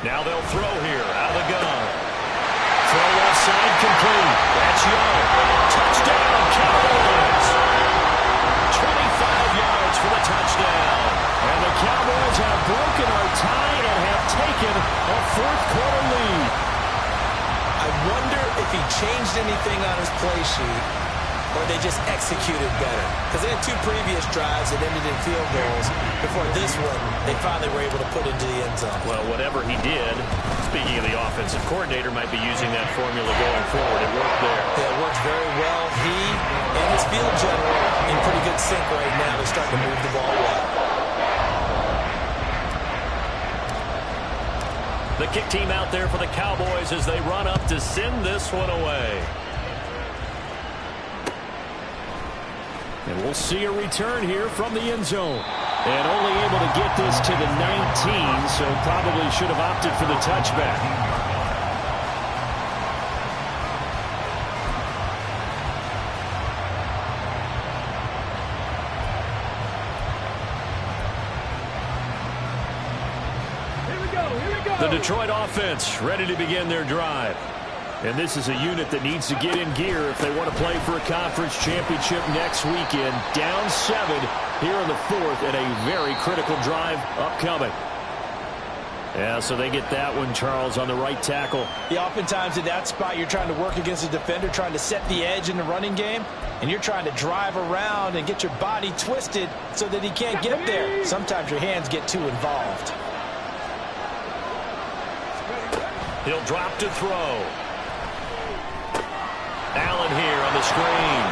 Now they'll throw here out of the gun. Throw left side complete. That's Young. Touchdown, Cowboys. 25 yards for the touchdown. And the Cowboys have broken our tie and have taken a fourth-quarter lead. I wonder if he changed anything on his play sheet or they just executed better. Because they had two previous drives that ended in field goals. Before this one, they finally were able to put into the end zone. Well, whatever he did, speaking of the offensive coordinator, might be using that formula going forward. It worked there. Yeah, it worked very well. He and his field general in pretty good sync right now. They're starting to move the ball well. The kick team out there for the Cowboys as they run up to send this one away. And we'll see a return here from the end zone. And only able to get this to the 19, so probably should have opted for the touchback. The Detroit offense ready to begin their drive. And this is a unit that needs to get in gear if they want to play for a conference championship next weekend. Down 7 here in the fourth and a very critical drive upcoming. Yeah, so they get that one, Charles, on the right tackle. Yeah, oftentimes in that spot, you're trying to work against a defender, trying to set the edge in the running game, and you're trying to drive around and get your body twisted so that he can't get there. Sometimes your hands get too involved. He'll drop to throw. Allen here on the screen.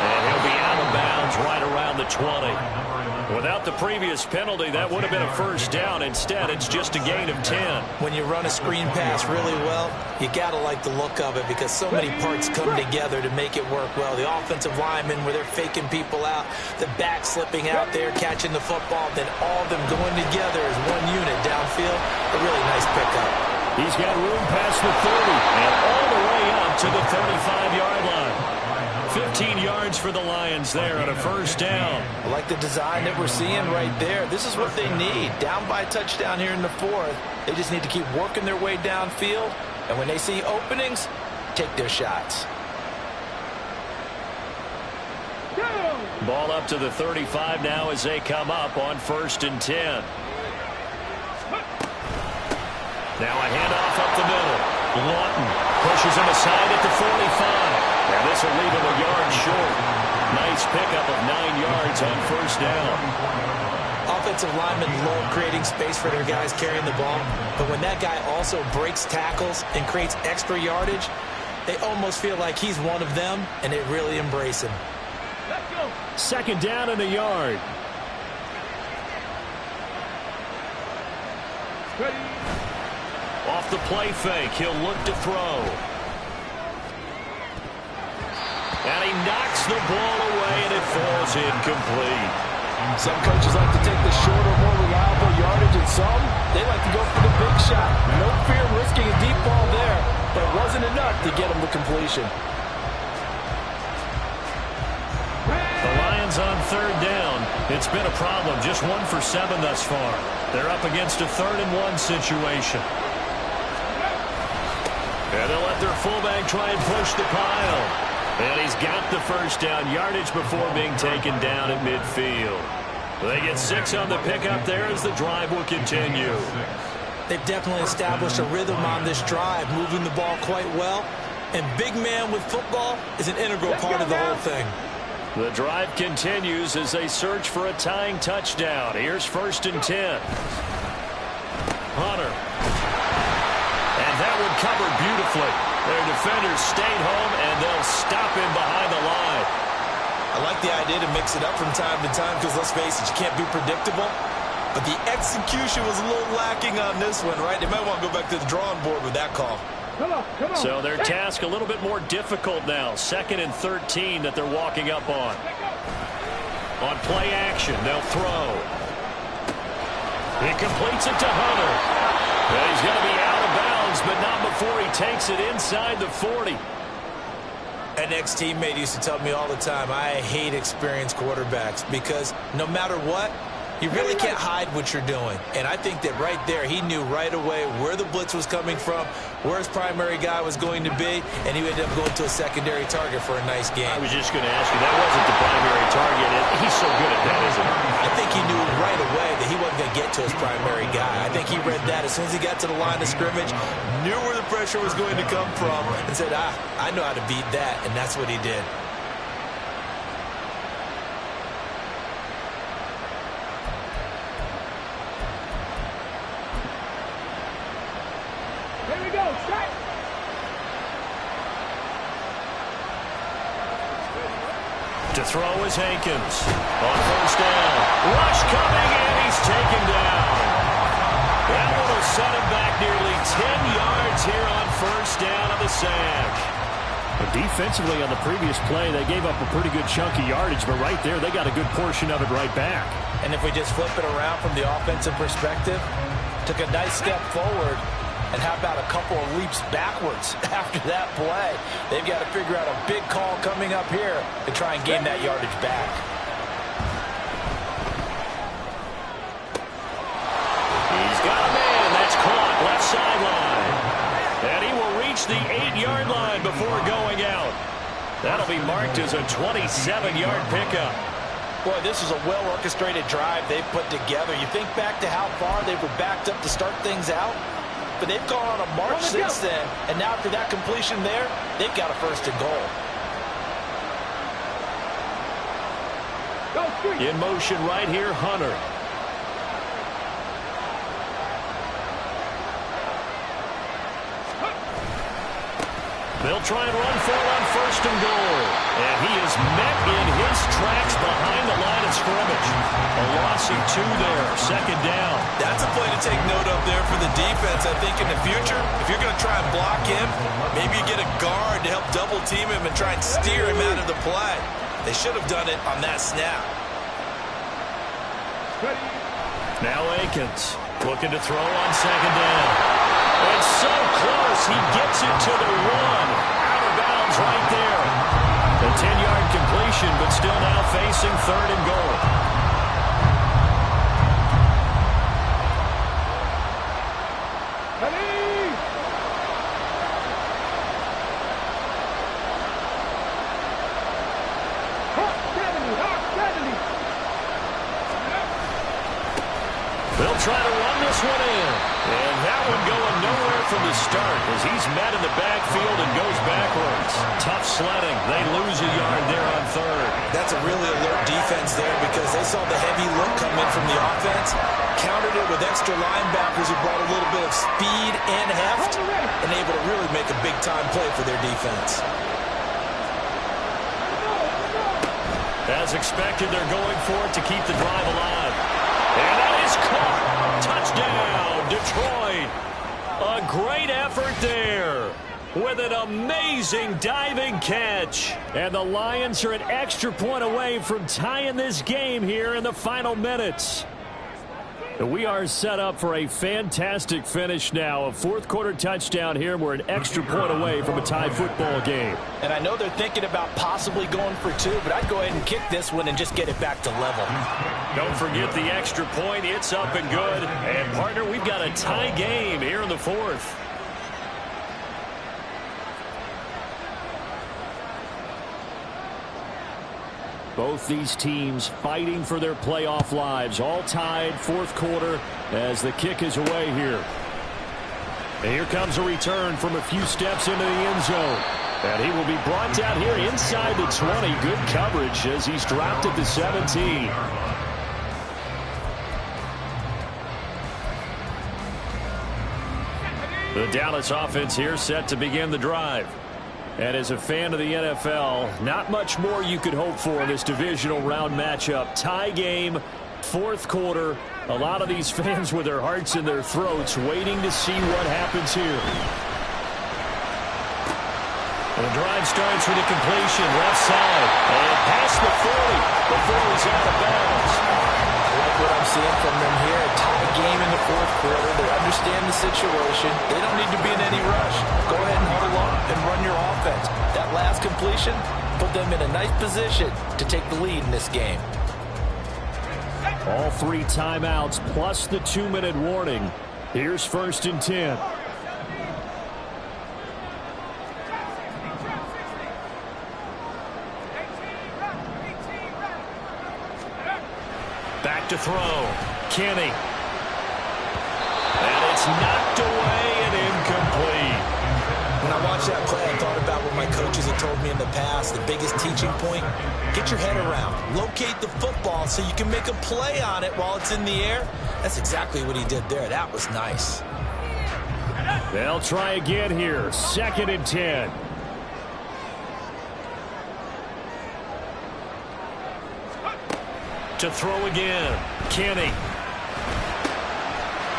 And he'll be out of bounds right around the 20. Without the previous penalty, that would have been a first down. Instead, it's just a gain of 10. When you run a screen pass really well, you got to like the look of it because so many parts come together to make it work well. The offensive linemen where they're faking people out, the back slipping out there, catching the football, then all of them going together as one unit downfield. A really nice pickup. He's got room past the 30 and all the way up to the 35-yard line. 15 yards for the Lions there on a first down. I like the design that we're seeing right there. This is what they need. Down by a touchdown here in the fourth. They just need to keep working their way downfield. And when they see openings, take their shots. Ball up to the 35 now as they come up on 1st and 10. Now a handoff up the middle. Lawton pushes him aside at the 45. And this will leave him a yard short. Nice pickup of 9 yards on first down. Offensive linemen love creating space for their guys carrying the ball. But when that guy also breaks tackles and creates extra yardage, they almost feel like he's one of them, and they really embrace him. Second down in the yard. Off the play fake, he'll look to throw. And he knocks the ball away, and it falls incomplete. Some coaches like to take the shorter, more reliable yardage, and some, they like to go for the big shot. No fear risking a deep ball there, but it wasn't enough to get him the completion. The Lions on third down. It's been a problem, just 1 for 7 thus far. They're up against a 3rd and 1 situation. And they'll let their fullback try and push the pile. And he's got the first down yardage before being taken down at midfield. They get 6 on the pickup there as the drive will continue. They've definitely established a rhythm on this drive, moving the ball quite well. And big man with football is an integral part of the whole thing. The drive continues as they search for a tying touchdown. Here's 1st and 10. Hunter. And that one covered beautifully. Their defenders stayed home, and they'll stop him behind the line. I like the idea to mix it up from time to time because, let's face it, you can't be predictable. But the execution was a little lacking on this one, right? They might want to go back to the drawing board with that call. Come on. So their task a little bit more difficult now. 2nd and 13 that they're walking up on. On play action, they'll throw. He completes it to Hunter. And he's going to be out of bounds, but not before he takes it inside the 40. An ex-teammate used to tell me all the time, I hate experienced quarterbacks because no matter what, You really can't hide what you're doing. And I think that right there, he knew right away where the blitz was coming from, where his primary guy was going to be, and he ended up going to a secondary target for a nice game. I was just going to ask you, that wasn't the primary target. He's so good at that, isn't he? I think he knew right away that he wasn't going to get to his primary guy. I think he read that as soon as he got to the line of scrimmage, knew where the pressure was going to come from, and said, I know how to beat that, and that's what he did. To throw is Hankins. On first down. Rush coming, and he's taken down. That one will set him back nearly 10 yards here on first down of the sack. But defensively on the previous play, they gave up a pretty good chunk of yardage, but right there, they got a good portion of it right back. And if we just flip it around from the offensive perspective, took a nice step forward, and how about a couple of leaps backwards after that play? They've got to figure out a big call coming up here to try and gain that yardage back. He's got a man. That's caught left sideline. And he will reach the 8-yard line before going out. That'll be marked as a 27-yard pickup. Boy, this is a well-orchestrated drive they've put together. You think back to how far they were backed up to start things out, but they've gone on a march since then, and now after that completion there, they've got a first and goal. In motion right here, Hunter. They'll try and run for it on first and goal. And he is met in his tracks behind the line of scrimmage. A loss of 2 there, second down. That's a play to take note of there for the defense. I think in the future, if you're going to try and block him, maybe you get a guard to help double team him and try and steer him out of the play. They should have done it on that snap. Now Akins looking to throw on second down. And so close, he gets it to the 1. Out of bounds right there. A 10-yard completion, but still now facing third and goal. They'll try to run this one in. And that one going nowhere from the start as he's met in the backfield and goes backwards. Tough sledding. They lose a yard there on third. That's a really alert defense there because they saw the heavy look come in from the offense, countered it with extra linebackers who brought a little bit of speed and heft, and able to really make a big-time play for their defense. As expected, they're going for it to keep the drive alive. And that is caught. Touchdown, Detroit. A great effort there with an amazing diving catch. And the Lions are an extra point away from tying this game here in the final minutes. We are set up for a fantastic finish now. A fourth-quarter touchdown here. We're an extra point away from a tie football game. And I know they're thinking about possibly going for 2, but I'd go ahead and kick this one and just get it back to level. Don't forget the extra point. It's up and good. And, partner, we've got a tie game here in the fourth. Both these teams fighting for their playoff lives. All tied, fourth quarter, as the kick is away here. And here comes a return from a few steps into the end zone. And he will be brought down here inside the 20. Good coverage as he's dropped at the 17. The Dallas offense here set to begin the drive. And as a fan of the NFL, not much more you could hope for in this divisional round matchup. Tie game, fourth quarter. A lot of these fans with their hearts in their throats waiting to see what happens here. And the drive starts with a completion left side. And past the 40 before he's out of bounds. I like what I'm seeing from them here. A tie game in the fourth quarter. They understand the situation. They don't need to be in any rush. Go ahead and huddle up and run your offense. That last completion put them in a nice position to take the lead in this game. All 3 timeouts plus the 2-minute warning. Here's 1st and 10. Back to throw. Kenny. And it's knocked away and incomplete. When I watched that play, I thought about what my coaches have told me in the past. The biggest teaching point, get your head around. Locate the football so you can make a play on it while it's in the air. That's exactly what he did there. That was nice. They'll try again here. 2nd and 10. To throw again. Kenny.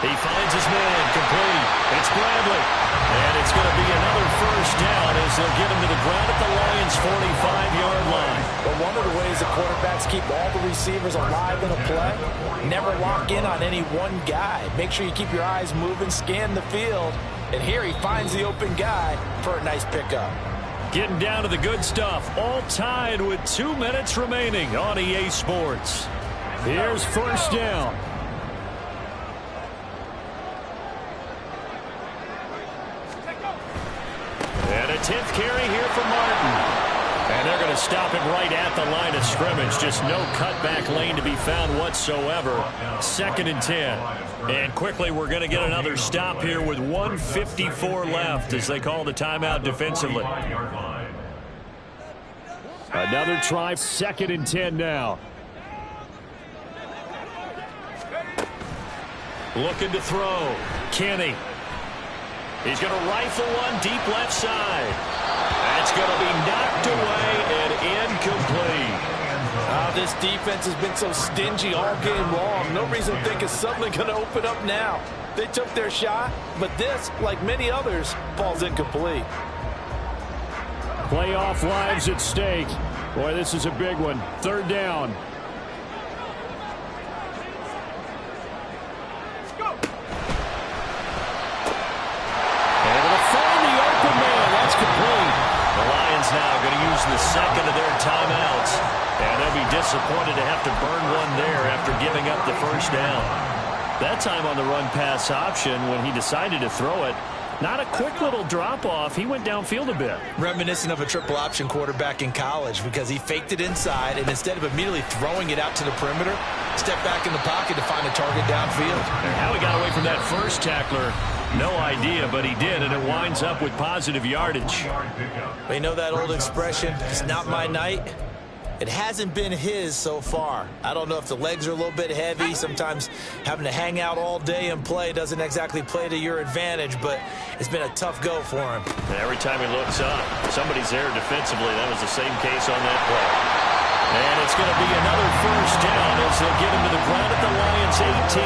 He finds his man, complete. It's Bradley. And it's going to be another 1st down as they'll get him to the ground at the Lions' 45-yard line. But one of the ways the quarterbacks keep all the receivers alive in a play, never lock in on any one guy. Make sure you keep your eyes moving, scan the field. And here he finds the open guy for a nice pickup. Getting down to the good stuff. All tied with 2 minutes remaining on EA Sports. Here's 1st down. And a 10th carry here for Martin. And they're going to stop him right at the line of scrimmage. Just no cutback lane to be found whatsoever. 2nd and 10. And quickly we're going to get another stop here with 1:54 left as they call the timeout defensively. Another try. 2nd and 10 now. Looking to throw. Kenny. He's going to rifle one deep left side. That's going to be knocked away and incomplete. This defense has been so stingy all game long. No reason to think it's suddenly going to open up now. They took their shot, but this, like many others, falls incomplete. Playoff lives at stake. Boy, this is a big one. 3rd down. Now going to use the 2nd of their timeouts, and they'll be disappointed to have to burn one there after giving up the 1st down. That time on the run-pass option, when he decided to throw it, not a quick little drop-off. He went downfield a bit. Reminiscent of a triple option quarterback in college because he faked it inside, and instead of immediately throwing it out to the perimeter, stepped back in the pocket to find a target downfield. And how he got away from that first tackler, no idea, but he did, and it winds up with positive yardage. You know that old expression, it's not my night? It hasn't been his so far. I don't know if the legs are a little bit heavy. Sometimes having to hang out all day and play doesn't exactly play to your advantage, but it's been a tough go for him. Every time he looks up, somebody's there defensively. That was the same case on that play. And it's going to be another 1st down as they'll get him to the ground at the Lions' 18.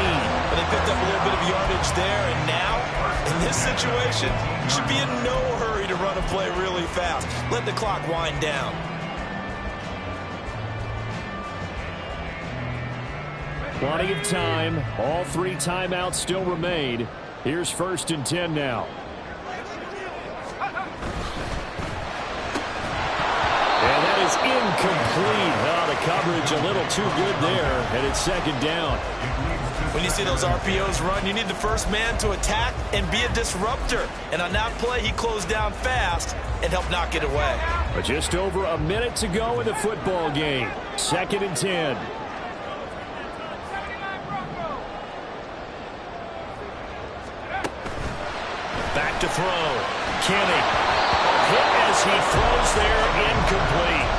But they picked up a little bit of yardage there, and now, in this situation, should be in no hurry to run a play really fast. Let the clock wind down. Plenty of time. All 3 timeouts still remain. Here's 1st and 10 now. And that is incomplete. Oh, the coverage a little too good there, and it's 2nd down. When you see those RPOs run, you need the first man to attack and be a disruptor. And on that play, he closed down fast and helped knock it away. But just over a minute to go in the football game. 2nd and 10. Back to throw. Kenny. Hit as he throws there, incomplete.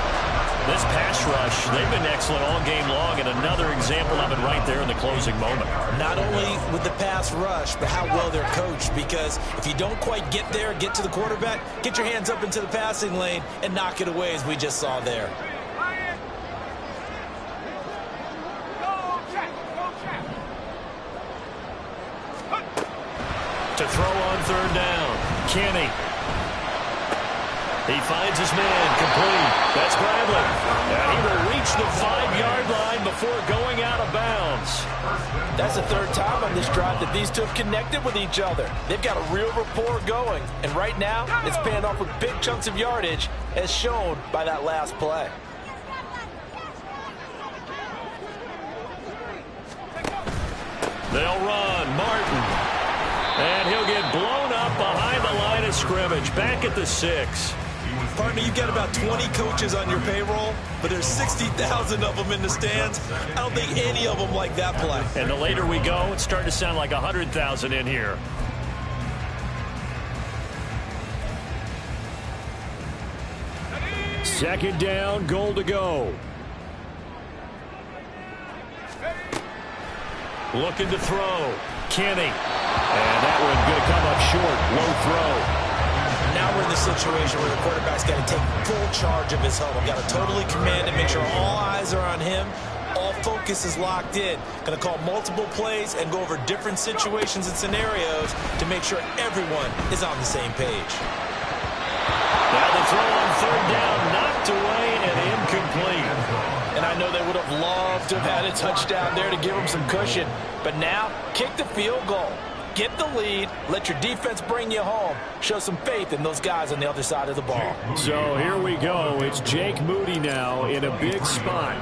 This pass rush, they've been excellent all game long, and another example of it right there in the closing moment. Not only with the pass rush, but how well they're coached, because if you don't quite get there, get to the quarterback, get your hands up into the passing lane and knock it away as we just saw there. To throw on 3rd down, Kenny. He finds his man, complete. That's Bradley. And he will reach the 5-yard line before going out of bounds. That's the 3rd time on this drive that these two have connected with each other. They've got a real rapport going. And right now, it's paying off with big chunks of yardage, as shown by that last play. They'll run. Martin. And he'll get blown up behind the line of scrimmage. Back at the 6. Partner, you got about 20 coaches on your payroll, but there's 60,000 of them in the stands. I don't think any of them like that play. And the later we go, it's starting to sound like 100,000 in here. Second down, goal to go. Looking to throw. Kenny. And that one going to come up short. Low throw. Now we're in the situation where the quarterback's got to take full charge of his huddle. Got to totally command it, make sure all eyes are on him. All focus is locked in. Going to call multiple plays and go over different situations and scenarios to make sure everyone is on the same page. Now the throw on third down, knocked away and incomplete. And I know they would have loved to have had a touchdown there to give them some cushion. But now, kick the field goal. Get the lead. Let your defense bring you home. Show some faith in those guys on the other side of the ball. So here we go. It's Jake Moody now in a big spot.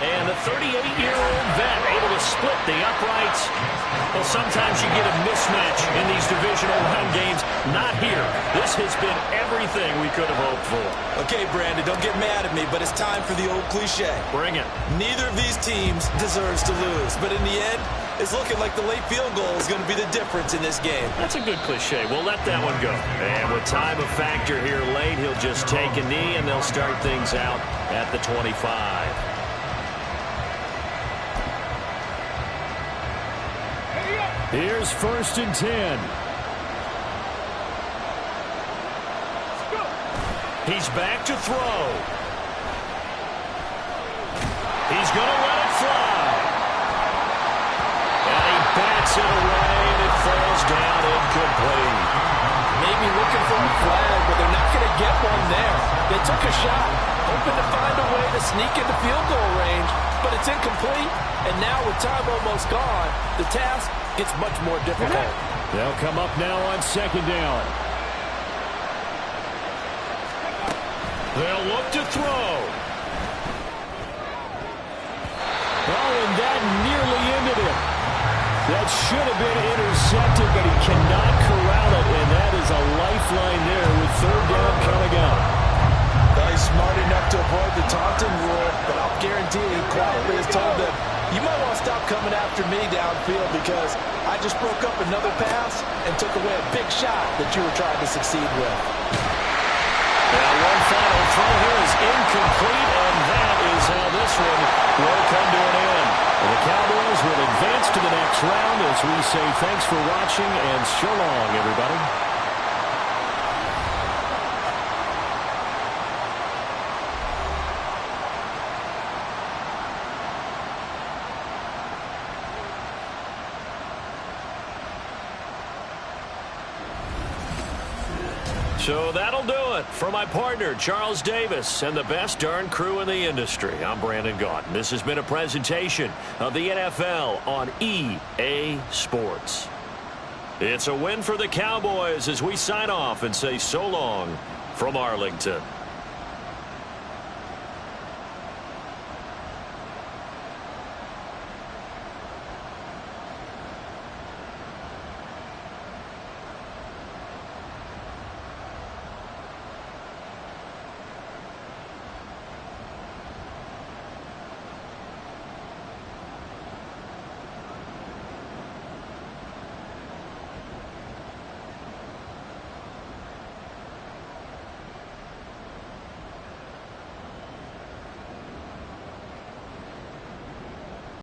And the 38-year-old vet able to split the uprights. Well, sometimes you get a mismatch in these divisional round games. Not here. This has been everything we could have hoped for. Okay, Brandon, don't get mad at me, but it's time for the old cliche. Bring it. Neither of these teams deserves to lose, but in the end, it's looking like the late field goal is going to be the difference in this game. That's a good cliche. We'll let that one go. And with time a factor here late, he'll just take a knee, and they'll start things out at the 25. Here's 1st and 10. He's back to throw. He's going to let it fly. And he bats it away, and it falls down incomplete. Maybe looking for a flag, but they're not going to get one there. They took a shot, hoping to find a way to sneak into field goal range, but it's incomplete. And now with time almost gone, the task gets much more difficult. They'll come up now on 2nd down. They'll look to throw. Oh, and that nearly ended it. That should have been intercepted, but he cannot corral it, and that is a lifeline there with 3rd down coming up. He's smart enough to avoid the taunting rule, but I'll guarantee he quietly has told them, you might want to stop coming after me downfield because I just broke up another pass and took away a big shot that you were trying to succeed with. Now one final throw here is incomplete, and that is how this one will come to an end. And the Cowboys will advance to the next round as we say thanks for watching and so long, everybody. So that'll do it for my partner, Charles Davis, and the best darn crew in the industry. I'm Brandon Gaudin. This has been a presentation of the NFL on EA Sports. It's a win for the Cowboys as we sign off and say so long from Arlington.